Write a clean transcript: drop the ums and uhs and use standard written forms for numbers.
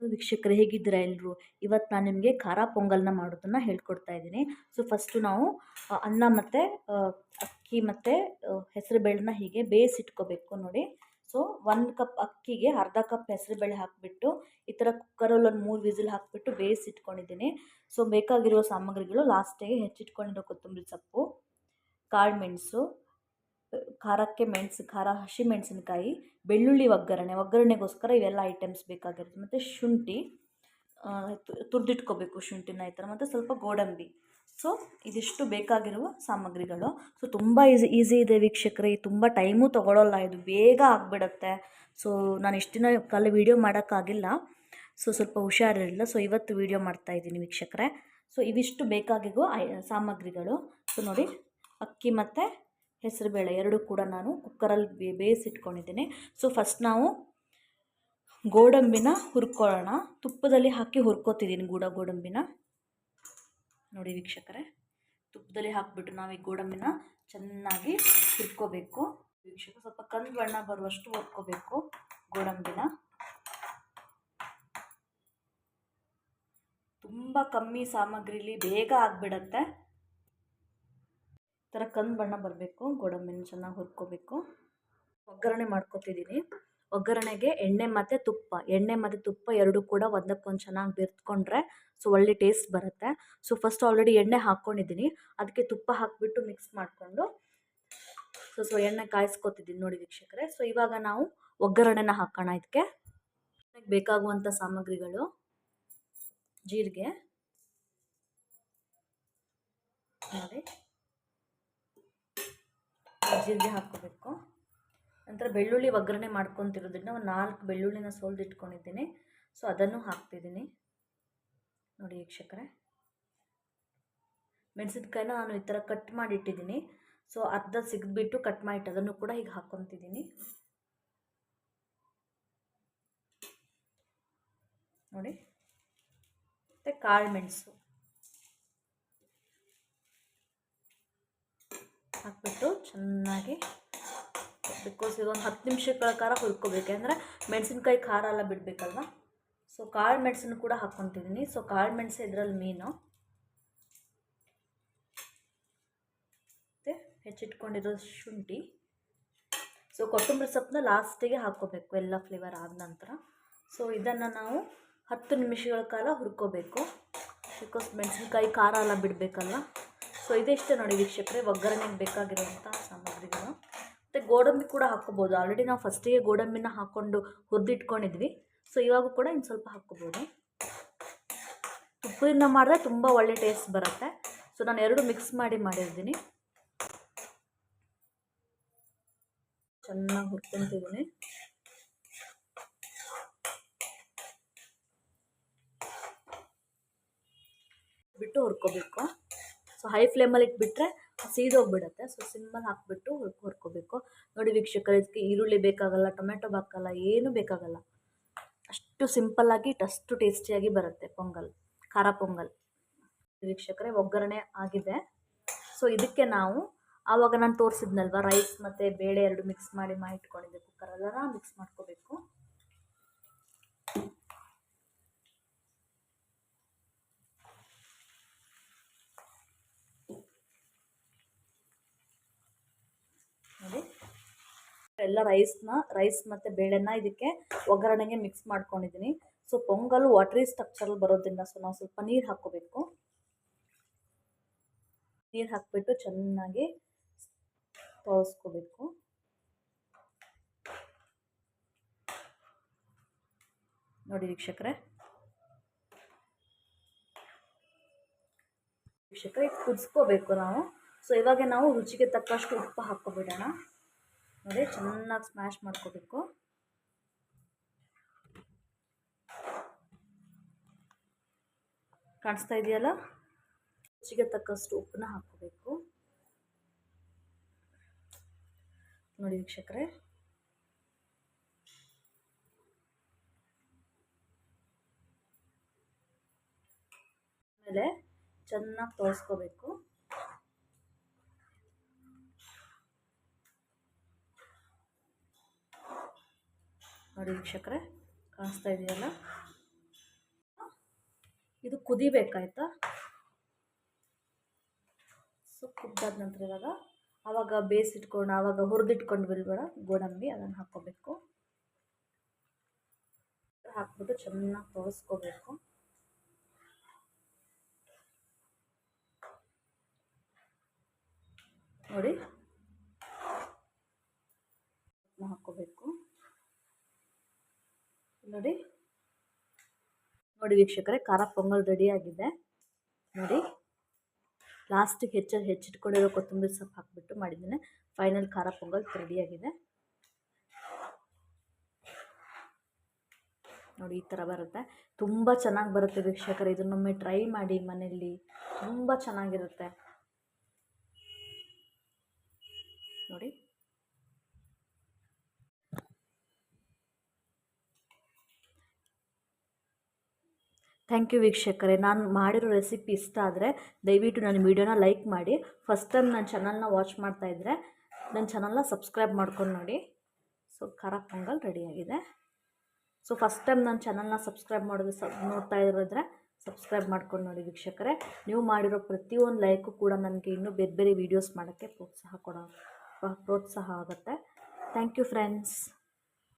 ವೀಕ್ಷಕರೇ ಹೇಗಿದ್ದೀರಾ ಎಲ್ಲರೂ? ಇವತ್ತು ನಾನು ನಿಮಗೆ ಖಾರ ಪೊಂಗಲ್ನ ಮಾಡೋದನ್ನು ಹೇಳ್ಕೊಡ್ತಾ ಇದ್ದೀನಿ. ಸೊ ಫಸ್ಟು ನಾವು ಅನ್ನ ಮತ್ತು ಅಕ್ಕಿ ಮತ್ತು ಹೆಸರುಬೇಳೆನ ಹೀಗೆ ಬೇಯಿಸಿಟ್ಕೋಬೇಕು ನೋಡಿ. ಸೊ 1 ಕಪ್ ಅಕ್ಕಿಗೆ ಅರ್ಧ ಕಪ್ ಹೆಸರುಬೇಳೆ ಹಾಕಿಬಿಟ್ಟು ಈ ಥರ ಕುಕ್ಕರಲ್ಲಿ ಒಂದು 3 ವಿಸಿಲ್ ಹಾಕಿಬಿಟ್ಟು ಬೇಯಿಸಿಟ್ಕೊಂಡಿದ್ದೀನಿ. ಸೊ ಬೇಕಾಗಿರುವ ಸಾಮಗ್ರಿಗಳು ಲಾಸ್ಟಿಗೆ ಹೆಚ್ಚಿಟ್ಕೊಂಡಿರೋ ಕೊತ್ತಂಬರಿ ಸೊಪ್ಪು, ಕಾಳು ಮೆಣಸು, ಖಾರಕ್ಕೆ ಖಾರ ಹಸಿಮೆಣಸಿನ್ಕಾಯಿ, ಬೆಳ್ಳುಳ್ಳಿ ಒಗ್ಗರಣೆಗೋಸ್ಕರ ಇವೆಲ್ಲ ಐಟಮ್ಸ್ ಬೇಕಾಗಿರುತ್ತೆ. ಮತ್ತು ಶುಂಠಿ ತುರಿದಿಟ್ಕೋಬೇಕು ಶುಂಠಿನ ಈ ಥರ, ಮತ್ತು ಸ್ವಲ್ಪ ಗೋಡಂಬಿ. ಸೊ ಇದಿಷ್ಟು ಬೇಕಾಗಿರುವ ಸಾಮಗ್ರಿಗಳು. ಸೊ ತುಂಬ ಈಸಿ ಇದೆ ವೀಕ್ಷಕರೇ, ತುಂಬ ಟೈಮು ತೊಗೊಳ್ಳೋಲ್ಲ, ಇದು ಬೇಗ ಆಗಿಬಿಡತ್ತೆ. ಸೊ ನಾನು ಇಷ್ಟು ದಿನ ವೀಡಿಯೋ ಮಾಡೋಕ್ಕಾಗಿಲ್ಲ, ಸೊ ಸ್ವಲ್ಪ ಹುಷಾರಿರಲಿಲ್ಲ. ಸೊ ಇವತ್ತು ವೀಡಿಯೋ ಮಾಡ್ತಾಯಿದ್ದೀನಿ ವೀಕ್ಷಕರೇ. ಸೊ ಇವಿಷ್ಟು ಬೇಕಾಗಿರುವ ಸಾಮಗ್ರಿಗಳು. ಸೊ ನೋಡಿ, ಅಕ್ಕಿ ಮತ್ತು ಹೆಸರುಬೇಳೆ ಎರಡು ಕೂಡ ನಾನು ಕುಕ್ಕರಲ್ಲಿ ಬೇಯಿಸಿಟ್ಕೊಂಡಿದ್ದೀನಿ. ಸೊ ಫಸ್ಟ್ ನಾವು ಗೋಡಂಬಿನ ಹುರ್ಕೊಳ್ಳೋಣ. ತುಪ್ಪದಲ್ಲಿ ಹಾಕಿ ಹುರ್ಕೋತಿದ್ದೀನಿ ಗೋಡಂಬಿನ ನೋಡಿ ವೀಕ್ಷಕರೇ. ತುಪ್ಪದಲ್ಲಿ ಹಾಕಿಬಿಟ್ಟು ನಾವು ಈ ಗೋಡಂಬಿನ ಚೆನ್ನಾಗಿ ಹುರ್ಕೋಬೇಕು ವೀಕ್ಷಕ. ಸ್ವಲ್ಪ ಕಂದು ಬಣ್ಣ ಬರುವಷ್ಟು ಹುರ್ಕೋಬೇಕು ಗೋಡಂಬಿನ. ತುಂಬ ಕಮ್ಮಿ ಸಾಮಗ್ರಿಲಿ ಬೇಗ ಆಗಿಬಿಡತ್ತೆ. ಈ ಥರ ಕಂದು ಬಣ್ಣ ಬರಬೇಕು, ಗೋಡಂಬಿನ ಚೆನ್ನಾಗಿ ಹುರ್ಕೋಬೇಕು. ಒಗ್ಗರಣೆ ಮಾಡ್ಕೊತಿದ್ದೀನಿ. ಒಗ್ಗರಣೆಗೆ ಎಣ್ಣೆ ಮತ್ತು ತುಪ್ಪ ಎರಡು ಕೂಡ ಒಂದಕ್ಕೊಂದು ಚೆನ್ನಾಗಿ ಬೆರೆತ್ಕೊಂಡ್ರೆ ಸೊ ಒಳ್ಳೆ ಟೇಸ್ಟ್ ಬರುತ್ತೆ. ಸೊ ಫಸ್ಟ್ ಆಲ್ರೆಡಿ ಎಣ್ಣೆ ಹಾಕ್ಕೊಂಡಿದ್ದೀನಿ, ಅದಕ್ಕೆ ತುಪ್ಪ ಹಾಕಿಬಿಟ್ಟು ಮಿಕ್ಸ್ ಮಾಡಿಕೊಂಡು ಸೊ ಎಣ್ಣೆ ಕಾಯಿಸ್ಕೊತಿದ್ದೀನಿ ನೋಡಿ ವೀಕ್ಷಕರೇ. ಸೊ ಇವಾಗ ನಾವು ಒಗ್ಗರಣೆನ ಹಾಕೋಣ. ಇದಕ್ಕೆ ಬೇಕಾಗುವಂಥ ಸಾಮಗ್ರಿಗಳು: ಜೀರಿಗೆ ನೋಡಿ, ಜೀರಿಗೆ ಹಾಕ್ಕೋಬೇಕು. ನಂತರ ಬೆಳ್ಳುಳ್ಳಿ ಒಗ್ಗರಣೆ ಮಾಡ್ಕೊತಿರೋದ್ರಿಂದ ಒಂದು 4 ಬೆಳ್ಳುಳ್ಳಿನ ಸೋಲ್ದಿಟ್ಕೊಂಡಿದ್ದೀನಿ. ಸೊ ಅದನ್ನು ಹಾಕ್ತಿದ್ದೀನಿ ನೋಡಿ ವೀಕ್ಷಕರೇ. ಮೆಣಸಿನ್ಕಾಯಿನ ನಾನು ಈ ಥರ ಕಟ್ ಮಾಡಿಟ್ಟಿದ್ದೀನಿ. ಸೊ ಅರ್ಧ ಸಿಗ್ಬಿಟ್ಟು ಕಟ್ ಮಾಡಿಟ್ಟು ಅದನ್ನು ಕೂಡ ಈಗ ಹಾಕ್ಕೊತಿದ್ದೀನಿ ನೋಡಿ. ಮತ್ತು ಕಾಳು ಮೆಣಸು ಹಾಕ್ಬಿಟ್ಟು ಚೆನ್ನಾಗಿ, ಬಿಕಾಸ್ ಇದೊಂದು 10 ನಿಮಿಷಗಳ ಕಾಲ ಹುರ್ಕೋಬೇಕು, ಅಂದರೆ ಮೆಣಸಿನ್ಕಾಯಿ ಖಾರ ಎಲ್ಲ ಬಿಡಬೇಕಲ್ವ. ಸೊ ಕಾಳು ಮೆಣಸನ್ನು ಕೂಡ ಹಾಕ್ಕೊತಿದ್ದೀನಿ. ಸೊ ಕಾಳು ಮೆಣಸು ಇದರಲ್ಲಿ ಮೀನು. ಮತ್ತು ಹೆಚ್ಚಿಟ್ಕೊಂಡಿರೋ ಶುಂಠಿ. ಸೊ ಕೊತ್ತಂಬರಿ ಸೊಪ್ಪನ್ನ ಲಾಸ್ಟಿಗೆ ಹಾಕ್ಕೋಬೇಕು ಎಲ್ಲ ಫ್ಲೇವರ್ ಆದ ನಂತರ. ಸೊ ಇದನ್ನು ನಾವು 10 ನಿಮಿಷಗಳ ಕಾಲ ಹುರ್ಕೋಬೇಕು, ಬಿಕಾಸ್ ಮೆಣಸಿನ್ಕಾಯಿ ಖಾರ ಎಲ್ಲ ಬಿಡಬೇಕಲ್ವ. ಸೊ ಇದಿಷ್ಟೇ ನೋಡಿ ವೀಕ್ಷಕರೇ ಒಗ್ಗರಣೆಗೆ ಬೇಕಾಗಿರುವಂಥ ಸಾಮಗ್ರಿಗಳು. ಮತ್ತು ಗೋಡಂಬಿ ಕೂಡ ಹಾಕ್ಕೋಬೋದು. ಆಲ್ರೆಡಿ ನಾವು ಫಸ್ಟಿಗೆ ಗೋಡಂಬಿನ ಹಾಕ್ಕೊಂಡು ಹುರಿದಿಟ್ಕೊಂಡಿದ್ವಿ. ಸೊ ಇವಾಗ ಕೂಡ ಇನ್ನು ಸ್ವಲ್ಪ ಹಾಕ್ಕೋಬೋದು. ತುಪ್ಪದಿಂದ ಮಾಡಿದ್ರೆ ತುಂಬ ಒಳ್ಳೆ ಟೇಸ್ಟ್ ಬರುತ್ತೆ. ಸೊ ನಾನು ಎರಡು ಮಿಕ್ಸ್ ಮಾಡಿರ್ತೀನಿ. ಚೆನ್ನಾಗಿ ಹುರ್ಕೊತಿದ್ದೀನಿ. ಬಿಟ್ಟು ಹುರ್ಕೋಬೇಕು. ಸೊ ಹೈ ಫ್ಲೇಮಲ್ಲಿ ಇಟ್ಬಿಟ್ರೆ ಸೀದೋಗ್ಬಿಡುತ್ತೆ. ಸೊ ಸಿಮ್ಮಲ್ಲಿ ಹಾಕಿಬಿಟ್ಟು ಹುರ್ಕೋಬೇಕು ನೋಡಿ ವೀಕ್ಷಕರೇ. ಇದಕ್ಕೆ ಈರುಳ್ಳಿ ಬೇಕಾಗಲ್ಲ, ಟೊಮೆಟೊ ಹಾಕಲ್ಲ, ಏನೂ ಬೇಕಾಗಲ್ಲ. ಅಷ್ಟು ಸಿಂಪಲ್ಲಾಗಿ ಅಷ್ಟು ಟೇಸ್ಟಿಯಾಗಿ ಬರುತ್ತೆ ಪೊಂಗಲ್, ಖಾರ ಪೊಂಗಲ್. ವೀಕ್ಷಕರೇ ಒಗ್ಗರಣೆ ಆಗಿದೆ. ಸೊ ಇದಕ್ಕೆ ನಾವು ಆವಾಗ ನಾನು ತೋರಿಸಿದ್ನಲ್ವ ರೈಸ್ ಮತ್ತು ಬೇಳೆ ಎರಡು ಮಿಕ್ಸ್ ಮಾಡಿ ಇಟ್ಕೊಂಡಿದ್ದೆ ಕುಕ್ಕರಲ್ಲ, ಮಿಕ್ಸ್ ಮಾಡ್ಕೋಬೇಕು. ನೋಡಿ, ಎಲ್ಲ ರೈಸ್ ಮತ್ತು ಬೇಳೆನ ಇದಕ್ಕೆ ಒಗ್ಗರಣೆಗೆ ಮಿಕ್ಸ್ ಮಾಡ್ಕೊಂಡಿದ್ದೀನಿ. ಸೊ ಪೊಂಗಲ್ ವಾಟ್ರಿ ಸ್ಟ್ರಕ್ಚರಲ್ಲಿ ಬರೋದ್ರಿಂದ ಸೊ ನಾವು ಸ್ವಲ್ಪ ನೀರು ಹಾಕ್ಕೋಬೇಕು. ನೀರು ಹಾಕ್ಬಿಟ್ಟು ಚೆನ್ನಾಗಿ ತೊಳ್ಸ್ಕೋಬೇಕು. ನೋಡಿ ವೀಕ್ಷಕರೇ ಕುದಿಸ್ಕೋಬೇಕು ನಾವು. ಸೊ ಇವಾಗ ನಾವು ರುಚಿಗೆ ತಕ್ಕಷ್ಟು ಉಪ್ಪು ಹಾಕ್ಕೊಬಿಡೋಣ ನೋಡಿ. ಚೆನ್ನಾಗಿ ಸ್ಮ್ಯಾಶ್ ಮಾಡ್ಕೋಬೇಕು. ಕಾಣಿಸ್ತಾ ಇದೆಯಲ್ಲ, ರುಚಿಗೆ ತಕ್ಕಷ್ಟು ಉಪ್ಪನ್ನ ಹಾಕ್ಕೋಬೇಕು ನೋಡಿ ವೀಕ್ಷಕರೇ. ಆಮೇಲೆ ಚೆನ್ನಾಗಿ ತೊಳ್ಸ್ಕೋಬೇಕು. ನೋಡಿ ವೀಕ್ಷಕರೇ ಕಾಣಿಸ್ತಾ ಇದೆಯಲ್ಲ. ಕುದಿಬೇಕಾಯ್ತಾ. ಸೊ ಕುದ್ದಾದ ನಂತರ ಆವಾಗ ಬೇಯಿಸಿಟ್ಕೊಂಡು ಆವಾಗ ಹುರಿದಿಟ್ಕೊಂಡು ಬಿಲ್ಬೇಡ ಗೋಡಂಬಿ ಅದನ್ನು ಹಾಕ್ಕೋಬೇಕು. ಹಾಕ್ಬಿಟ್ಟು ಚೆನ್ನಾಗಿ ತೋರಿಸ್ಕೋಬೇಕು. ನೋಡಿ ಹಾಕ್ಕೋಬೇಕು. ನೋಡಿ ವೀಕ್ಷಕರೇ, ಖಾರ ಪೊಂಗಲ್ ರೆಡಿಯಾಗಿದೆ. ನೋಡಿ ಲಾಸ್ಟಿಗೆ ಹೆಚ್ಚಿಟ್ಕೊಂಡಿರೋ ಕೊತ್ತಂಬರಿ ಸೊಪ್ಪು ಹಾಕ್ಬಿಟ್ಟು ಮಾಡಿದ್ದೇನೆ. ಫೈನಲ್ ಖಾರ ಪೊಂಗಲ್ ರೆಡಿಯಾಗಿದೆ. ನೋಡಿ ಈ ಥರ ಬರುತ್ತೆ. ತುಂಬ ಚೆನ್ನಾಗಿ ಬರುತ್ತೆ ವೀಕ್ಷಕರೇ, ಇದನ್ನೊಮ್ಮೆ ಟ್ರೈ ಮಾಡಿ ಮನೆಯಲ್ಲಿ, ತುಂಬ ಚೆನ್ನಾಗಿರುತ್ತೆ. ನೋಡಿ ಥ್ಯಾಂಕ್ ಯು ವೀಕ್ಷಕರೇ. ನಾನು ಮಾಡಿರೋ ರೆಸಿಪಿ ಇಷ್ಟ ಆದರೆ ದಯವಿಟ್ಟು ನನ್ನ ವೀಡಿಯೋನ ಲೈಕ್ ಮಾಡಿ. ಫಸ್ಟ್ ಟೈಮ್ ನನ್ನ ಚಾನಲ್ನ ವಾಚ್ ಮಾಡ್ತಾಯಿದ್ರೆ ನನ್ನ ಚಾನಲ್ನ ಸಬ್ಸ್ಕ್ರೈಬ್ ಮಾಡ್ಕೊಂಡು ನೋಡಿ. ಸೊ ಖಾರ ಪೊಂಗಲ್ ರೆಡಿಯಾಗಿದೆ. ಸೊ ಫಸ್ಟ್ ಟೈಮ್ ನನ್ನ ಚಾನಲ್ನ ಸಬ್ಸ್ಕ್ರೈಬ್ ಮಾಡೋದು ನೋಡ್ತಾ ಇರೋದ್ರೆ ಸಬ್ಸ್ಕ್ರೈಬ್ ಮಾಡ್ಕೊಂಡು ನೋಡಿ ವೀಕ್ಷಕರೇ. ನೀವು ಮಾಡಿರೋ ಪ್ರತಿಯೊಂದು ಲೈಕು ಕೂಡ ನನಗೆ ಇನ್ನೂ ಬೇರೆ ಬೇರೆ ವೀಡಿಯೋಸ್ ಮಾಡೋಕ್ಕೆ ಪ್ರೋತ್ಸಾಹ ಆಗುತ್ತೆ. Thank you friends.